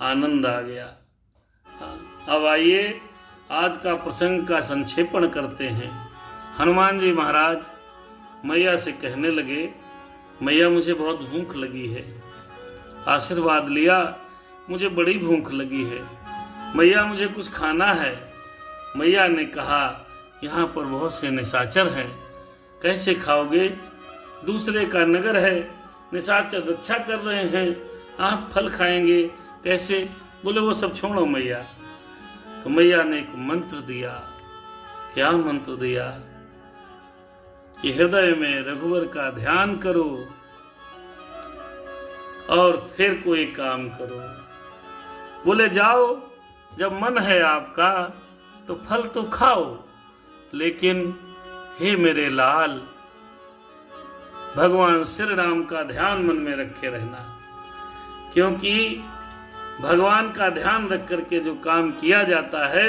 आनंद आ गया। अब आइए आज का प्रसंग का संक्षेपण करते हैं। हनुमान जी महाराज मैया से कहने लगे, मैया मुझे बहुत भूख लगी है। आशीर्वाद लिया, मुझे बड़ी भूख लगी है मैया, मुझे कुछ खाना है। मैया ने कहा, यहाँ पर बहुत से निशाचर हैं, कैसे खाओगे? दूसरे का नगर है, निशाचर रक्षा कर रहे हैं, आप फल खाएंगे कैसे? बोले वो सब छोड़ो मैया। तो मैया ने एक मंत्र दिया। क्या मंत्र दिया? कि हृदय में रघुवर का ध्यान करो और फिर कोई काम करो। बोले जाओ, जब मन है आपका तो फल तो खाओ, लेकिन हे मेरे लाल, भगवान श्री राम का ध्यान मन में रखे रहना, क्योंकि भगवान का ध्यान रख करके जो काम किया जाता है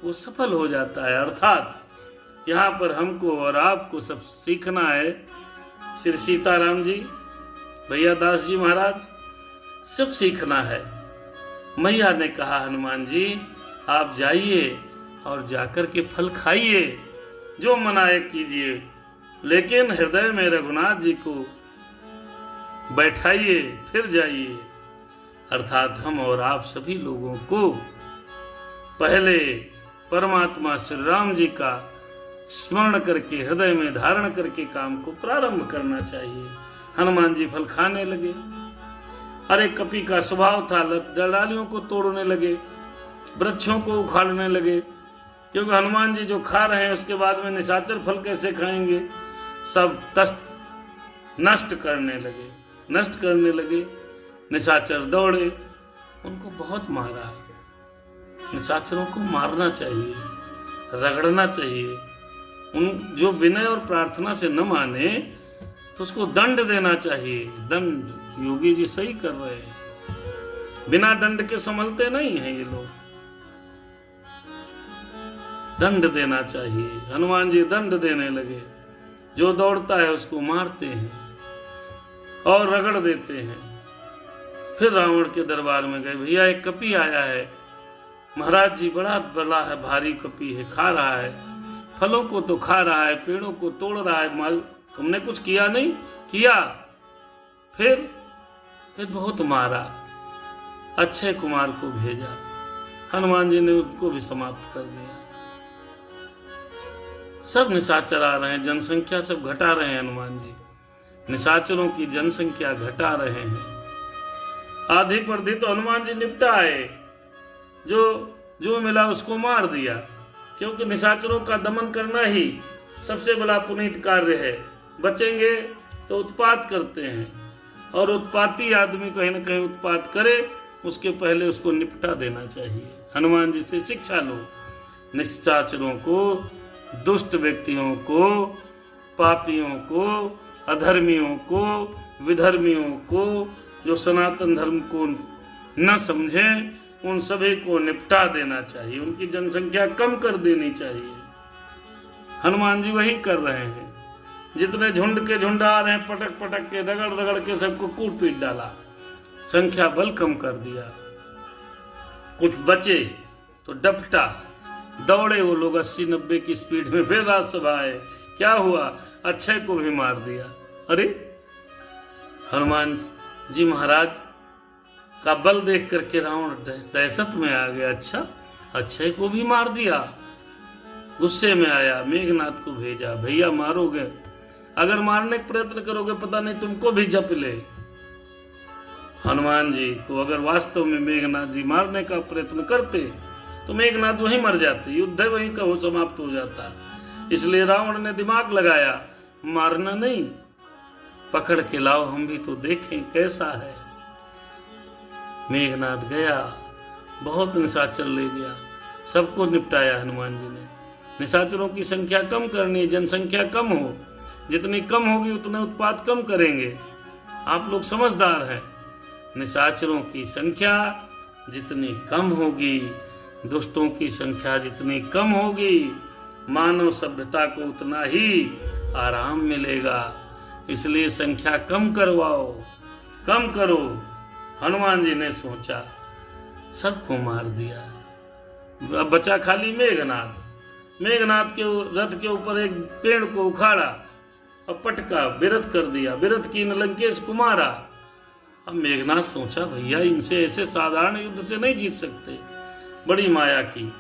वो सफल हो जाता है। अर्थात यहाँ पर हमको और आपको सब सीखना है। श्री सीताराम जी, भैया दास जी महाराज, सब सीखना है। मैया ने कहा, हनुमान जी आप जाइए और जाकर के फल खाइए, जो मनाए कीजिए, लेकिन हृदय में रघुनाथ जी को बैठाइए, फिर जाइए। अर्थात हम और आप सभी लोगों को पहले परमात्मा श्री राम जी का स्मरण करके हृदय में धारण करके काम को प्रारंभ करना चाहिए। हनुमान जी फल खाने लगे। अरे कपि का स्वभाव था, डालियों को तोड़ने लगे, वृक्षों को उखाड़ने लगे, क्योंकि हनुमान जी जो खा रहे हैं उसके बाद में निशाचर फल कैसे खाएंगे? सब नष्ट करने लगे। निशाचर दौड़े, उनको बहुत मारा। निशाचरों को मारना चाहिए, रगड़ना चाहिए। उन जो विनय और प्रार्थना से न माने तो उसको दंड देना चाहिए। दंड योगी जी सही कर रहे हैं, बिना दंड के संभलते नहीं हैं ये लोग। दंड देना चाहिए। हनुमान जी दंड देने लगे, जो दौड़ता है उसको मारते हैं और रगड़ देते हैं। फिर रावण के दरबार में गए, भैया एक कपि आया है, महाराज जी बड़ा बड़ा है, भारी कपि है, खा रहा है, फलों को तो खा रहा है, पेड़ों को तोड़ रहा है, तुमने कुछ किया नहीं? किया। फिर बहुत मारा। अक्षय कुमार को भेजा, हनुमान जी ने उनको भी समाप्त कर दिया। सब निशाचर आ रहे हैं, जनसंख्या सब घटा रहे हैं। हनुमान जी निशाचरों की जनसंख्या घटा रहे हैं। आधी पर दी तो हनुमान जी निपटा आए, जो मिला उसको मार दिया, क्योंकि निशाचरों का दमन करना ही सबसे बड़ा पुनीत कार्य है। बचेंगे तो उत्पात करते हैं, और उत्पाती आदमी कहीं न कहीं उत्पात करे, उसके पहले उसको निपटा देना चाहिए। हनुमान जी से शिक्षा लो। निशाचरों को, दुष्ट व्यक्तियों को, पापियों को, अधर्मियों को, विधर्मियों को, जो सनातन धर्म को न समझें, उन सभी को निपटा देना चाहिए। उनकी जनसंख्या कम कर देनी चाहिए। हनुमान जी वही कर रहे हैं। जितने झुंड के झुंड आ रहे हैं, पटक पटक के, रगड़ रगड़ के सबको कूट पीट डाला, संख्या बल कम कर दिया। कुछ बचे तो डपटा दौड़े वो लोग 80-90 की स्पीड में, फिर राजसभा आए। क्या हुआ? अक्षय को भी मार दिया। अरे हनुमान जी महाराज का बल देख करके रावण दहशत में आ गया। अच्छा, अक्षय को भी मार दिया। गुस्से में आया, मेघनाथ को भेजा, भैया मारोगे, अगर मारने का प्रयत्न करोगे पता नहीं तुमको भी जप ले। हनुमान जी को अगर वास्तव में मेघनाथ जी मारने का प्रयत्न करते तो मेघनाथ वहीं मर जाते, युद्ध वहीं का हो समाप्त हो जाता। इसलिए रावण ने दिमाग लगाया, मारना नहीं, पकड़ के लाओ, हम भी तो देखें कैसा है। मेघनाथ गया, बहुत निशाचर ले गया, सबको निपटाया हनुमान जी ने। निशाचरों की संख्या कम करनी है, जनसंख्या कम हो, जितनी कम होगी उतने उत्पात कम करेंगे। आप लोग समझदार हैं। निशाचरों की संख्या जितनी कम होगी, दुष्टों की संख्या जितनी कम होगी, मानव सभ्यता को उतना ही आराम मिलेगा। इसलिए संख्या कम करवाओ, कम करो। हनुमान जी ने सोचा, सबको मार दिया। अब बचा खाली मेघनाद। मेघनाद के रथ के ऊपर एक पेड़ को उखाड़ा और पटका, विरत कर दिया, विरत की लंकेश को मारा। अब मेघनाद सोचा भैया इनसे ऐसे साधारण युद्ध से नहीं जीत सकते, बड़ी माया की,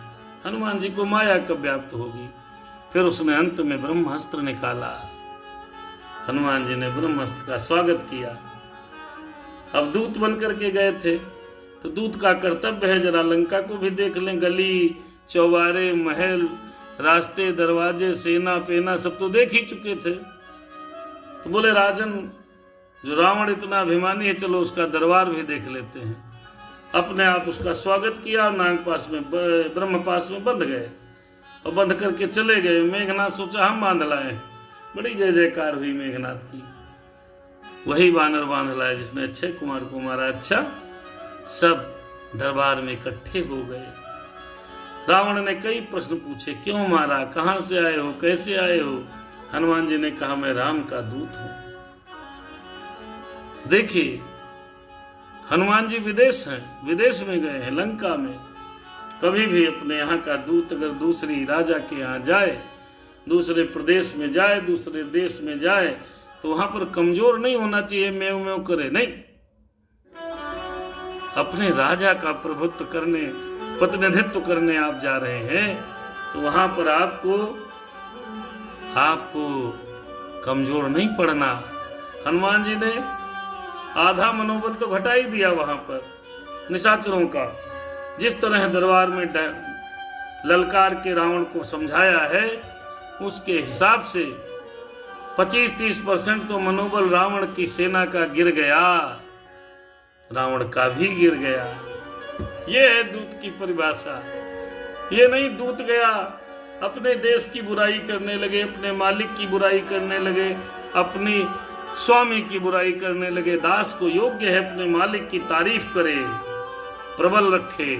हनुमान जी को माया कब व्याप्त होगी। फिर उसने अंत में ब्रह्मास्त्र निकाला। हनुमान जी ने ब्रह्मास्त्र का स्वागत किया। अब दूत बन करके गए थे तो दूत का कर्तव्य है जरा लंका को भी देख लें, गली चौबारे महल रास्ते दरवाजे सेना पेना सब तो देख ही चुके थे। तो बोले राजन जो रावण इतना अभिमानी है, चलो उसका दरबार भी देख लेते हैं। अपने आप उसका स्वागत किया और नाग पास में ब्रह्म पास में बंध गए और बंध करके चले गए। मेघनाथ सोचा हम बांध लाए, बड़ी जय जयकार हुई मेघनाथ की। वही बानर बांध लाए जिसने अक्षय कुमार को मारा। अच्छा, सब दरबार में इकट्ठे हो गए। रावण ने कई प्रश्न पूछे, क्यों मारा, कहां से आए हो, कैसे आए हो। हनुमान जी ने कहा मैं राम का दूत हूं। देखिए हनुमान जी विदेश हैं, विदेश में गए हैं, लंका में। कभी भी अपने यहाँ का दूत अगर दूसरी राजा के यहाँ जाए, दूसरे प्रदेश में जाए, दूसरे देश में जाए, तो वहां पर कमजोर नहीं होना चाहिए, मेव मेव करे, नहीं। अपने राजा का प्रभुत्व करने, प्रतिनिधित्व करने आप जा रहे हैं तो वहां पर आपको कमजोर नहीं पड़ना। हनुमान जी ने आधा मनोबल तो घटा ही दिया वहां पर निशाचरों का। जिस तरह दरबार में ललकार के रावण को समझाया है उसके हिसाब से 25-30% तो मनोबल रावण की सेना का गिर गया, रावण का भी गिर गया। ये है दूत की परिभाषा। ये नहीं दूत गया अपने देश की बुराई करने लगे, अपने मालिक की बुराई करने लगे, अपनी स्वामी की बुराई करने लगे। दास को योग्य है अपने मालिक की तारीफ करे, प्रबल रखे,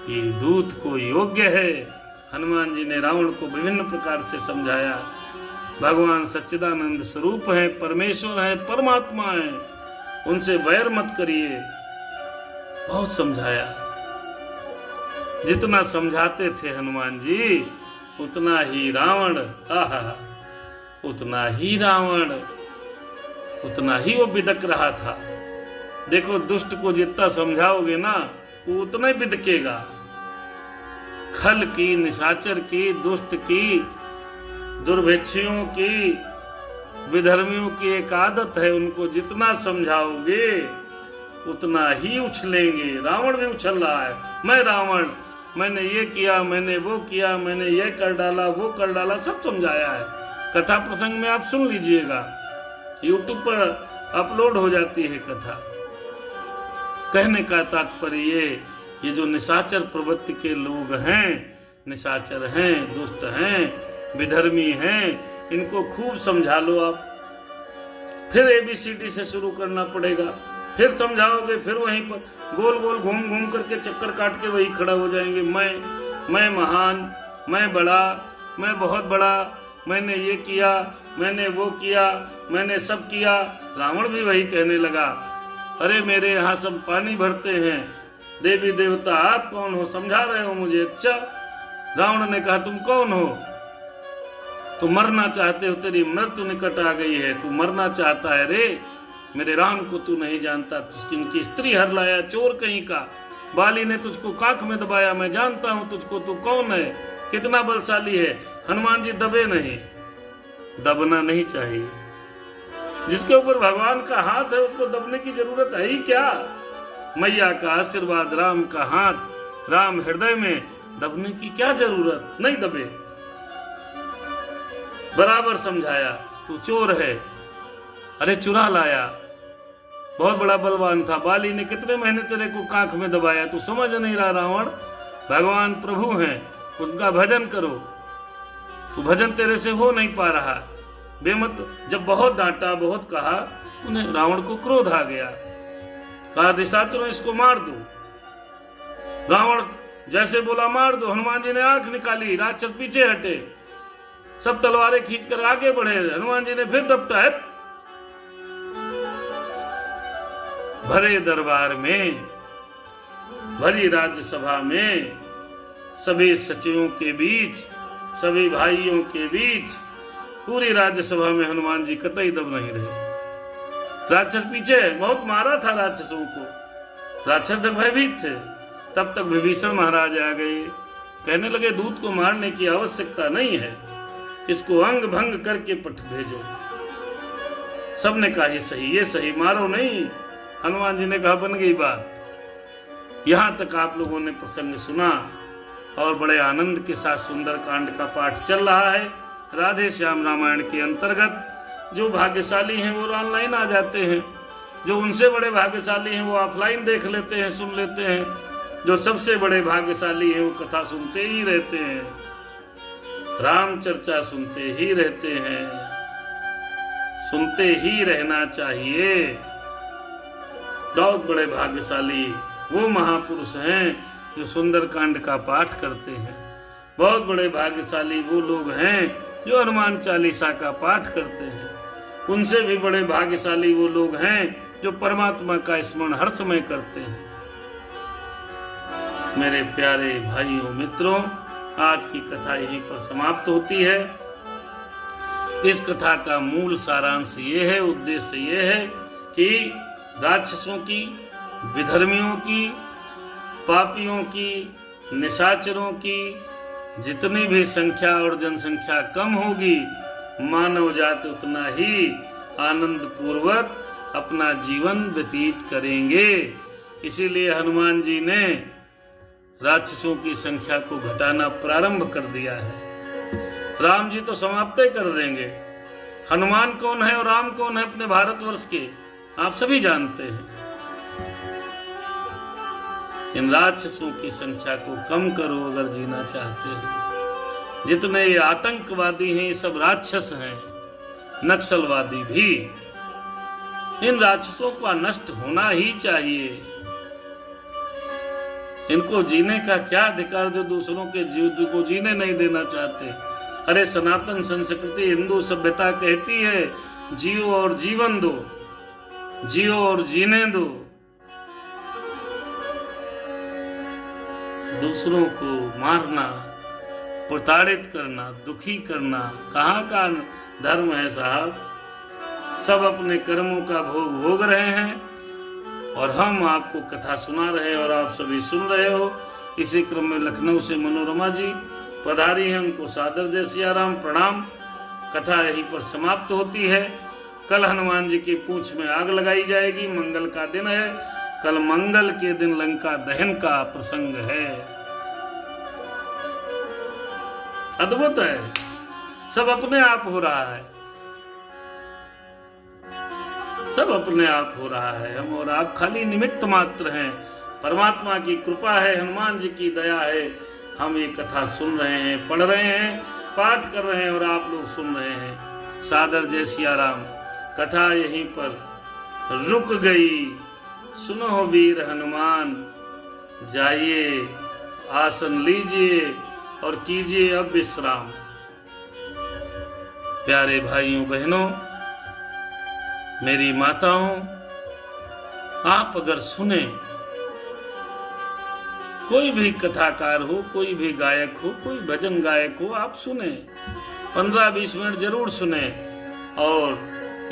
ये दूत को योग्य है। हनुमान जी ने रावण को विभिन्न प्रकार से समझाया। भगवान सच्चिदानंद स्वरूप है, परमेश्वर है, परमात्मा है, उनसे वैर मत करिए, बहुत समझाया। जितना समझाते थे हनुमान जी उतना ही रावण, उतना ही वो बिदक रहा था। देखो दुष्ट को जितना समझाओगे ना वो उतना ही बिदकेगा। खल की, निशाचर की, दुष्ट की, दुर्भिक्षियों की, विधर्मियों की एक आदत है, उनको जितना समझाओगे उतना ही उछलेंगे। रावण भी उछल रहा है, मैं रावण, मैंने ये किया, मैंने वो किया, मैंने ये कर डाला, वो कर डाला, सब समझाया है। कथा प्रसंग में आप सुन लीजिएगा, YouTube पर अपलोड हो जाती है कथा। कहने का तात्पर्य ये जो निशाचर प्रवृत्ति के लोग हैं, निशाचर हैं, दुष्ट हैं, विधर्मी हैं, इनको खूब समझा लो आप। फिर ABCD से शुरू करना पड़ेगा, फिर समझाओगे, फिर वहीं पर गोल गोल घूम घूम करके चक्कर काट के वही खड़ा हो जाएंगे। मैं महान, मैं बड़ा, मैं बहुत बड़ा, मैंने ये किया, मैंने वो किया, मैंने सब किया। रावण भी वही कहने लगा, अरे मेरे यहाँ सब पानी भरते हैं, देवी देवता आप कौन हो, समझा रहे हो मुझे। अच्छा, रावण ने कहा तुम कौन हो, तुम मरना चाहते हो, तेरी मृत्यु निकट आ गई है, तू मरना चाहता है रे, मेरे राम को तू नहीं जानता, तुझकी इनकी स्त्री हर लाया, चोर कहीं का, बाली ने तुझको काख में दबाया, मैं जानता हूं तुझको, तू कौन है, कितना बलशाली है। हनुमान जी दबे नहीं, दबना नहीं चाहिए। जिसके ऊपर भगवान का हाथ है उसको दबने की जरूरत है ही क्या। मैया का आशीर्वाद, राम का हाथ, राम हृदय में, दबने की क्या जरूरत, नहीं दबे। बराबर समझाया, तू चोर है, अरे चुरा लाया, बहुत बड़ा बलवान था, बाली ने कितने महीने तेरे को कांख में दबाया, तू समझ नहीं रहा रावण, भगवान प्रभु हैं, उनका भजन करो, तू भजन तेरे से हो नहीं पा रहा। बेमत जब बहुत डांटा, बहुत कहा, उन्हें रावण को क्रोध आ गया, कहा निशाचरों इसको मार दो। रावण जैसे बोला मार दो, हनुमान जी ने आंख निकाली, राक्षस पीछे हटे, सब तलवारें खींचकर आगे बढ़े। हनुमान जी ने फिर डपटा है। भरे दरबार में भरी राज्यसभा में सभी सचिवों के बीच, सभी भाइयों के बीच, पूरी राज्यसभा में हनुमान जी कतई दब नहीं रहे। राक्षस पीछे बहुत मारा था राक्षसों को, राक्षस तक भयभीत थे। तब तक विभीषण महाराज आ गए, कहने लगे दूत को मारने की आवश्यकता नहीं है, इसको अंग भंग करके पठ भेजो। सबने कहा ये सही, मारो नहीं। हनुमान जी ने कहा बन गई बात। यहां तक आप लोगों ने प्रसंग सुना और बड़े आनंद के साथ सुंदर कांड का पाठ चल रहा है। राधे श्याम रामायण के अंतर्गत जो भाग्यशाली हैं वो ऑनलाइन आ जाते हैं, जो उनसे बड़े भाग्यशाली हैं वो ऑफलाइन देख लेते हैं, सुन लेते हैं, जो सबसे बड़े भाग्यशाली हैं वो कथा सुनते ही रहते हैं, राम चर्चा सुनते ही रहते हैं। सुनते ही रहना चाहिए। बहुत बड़े भाग्यशाली वो महापुरुष हैं जो सुंदर कांड का पाठ करते हैं। बहुत बड़े भाग्यशाली वो लोग हैं जो हनुमान चालीसा का पाठ करते हैं। उनसे भी बड़े भाग्यशाली वो लोग हैं जो परमात्मा का स्मरण हर समय करते हैं। मेरे प्यारे भाइयों मित्रों, आज की कथा यहीं पर समाप्त होती है। इस कथा का मूल सारांश ये है, उद्देश्य ये है कि राक्षसों की, विधर्मियों की, पापियों की, निशाचरों की जितनी भी संख्या और जनसंख्या कम होगी, मानव जाति उतना ही आनंद पूर्वक अपना जीवन व्यतीत करेंगे। इसीलिए हनुमान जी ने राक्षसों की संख्या को घटाना प्रारंभ कर दिया है। राम जी तो समाप्त ही कर देंगे। हनुमान कौन है और राम कौन है अपने भारतवर्ष के, आप सभी जानते हैं। इन राक्षसों की संख्या को कम करो अगर जीना चाहते हो। जितने ये आतंकवादी हैं ये सब राक्षस हैं, नक्सलवादी भी। इन राक्षसों का नष्ट होना ही चाहिए। इनको जीने का क्या अधिकार जो दूसरों के जीवन को जीने नहीं देना चाहते। अरे सनातन संस्कृति, हिंदू सभ्यता कहती है जियो और जीवन दो, जियो और जीने दो। दूसरों को मारना, प्रताड़ित करना, दुखी करना कहाँ का धर्म है साहब। सब अपने कर्मों का भोग भोग रहे हैं और हम आपको कथा सुना रहे हैं और आप सभी सुन रहे हो। इसी क्रम में लखनऊ से मनोरमा जी पधारी हैं, उनको सादर जय सियाराम प्रणाम। कथा यहीं पर समाप्त होती है। कल हनुमान जी की पूंछ में आग लगाई जाएगी। मंगल का दिन है, कल मंगल के दिन लंका दहन का प्रसंग है। अद्भुत है, सब अपने आप हो रहा है, सब अपने आप हो रहा है। हम और आप खाली निमित्त मात्र हैं। परमात्मा की कृपा है, हनुमान जी की दया है। हम ये कथा सुन रहे हैं, पढ़ रहे हैं, पाठ कर रहे हैं और आप लोग सुन रहे हैं। सादर जय सियाराम। कथा यहीं पर रुक गई। सुनो वीर हनुमान, जाइए आसन लीजिए और कीजिए अब विश्राम। प्यारे भाइयों बहनों, मेरी माताओं, आप अगर सुने, कोई भी कथाकार हो, कोई भी गायक हो, कोई भजन गायक हो, आप सुने, 15-20 मिनट जरूर सुने और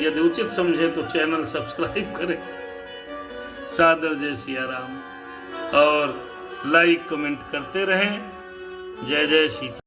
यदि उचित समझे तो चैनल सब्सक्राइब करें। सादर जय सियाराम और लाइक कमेंट करते रहें। जय जय सीता।